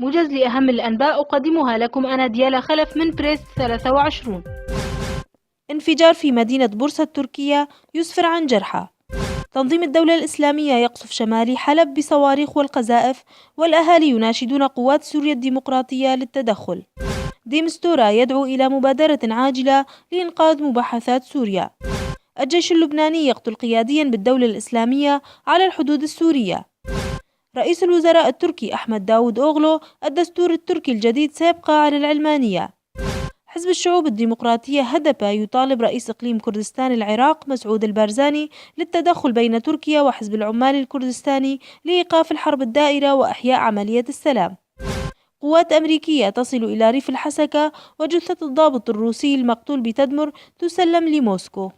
موجز لأهم الأنباء أقدمها لكم أنا ديالا خلف من بريس 23. انفجار في مدينة بورصة التركية يسفر عن جرحى. تنظيم الدولة الإسلامية يقصف شمال حلب بصواريخ والقذائف، والأهالي يناشدون قوات سوريا الديمقراطية للتدخل. ديمستورا يدعو إلى مبادرة عاجلة لإنقاذ مباحثات سوريا. الجيش اللبناني يقتل قياديا بالدولة الإسلامية على الحدود السورية. رئيس الوزراء التركي أحمد داود أوغلو: الدستور التركي الجديد سيبقى على العلمانية. حزب الشعوب الديمقراطية هدب يطالب رئيس إقليم كردستان العراق مسعود البارزاني للتدخل بين تركيا وحزب العمال الكردستاني لإيقاف الحرب الدائرة وإحياء عملية السلام. قوات أمريكية تصل إلى ريف الحسكة، وجثة الضابط الروسي المقتول بتدمر تسلم لموسكو.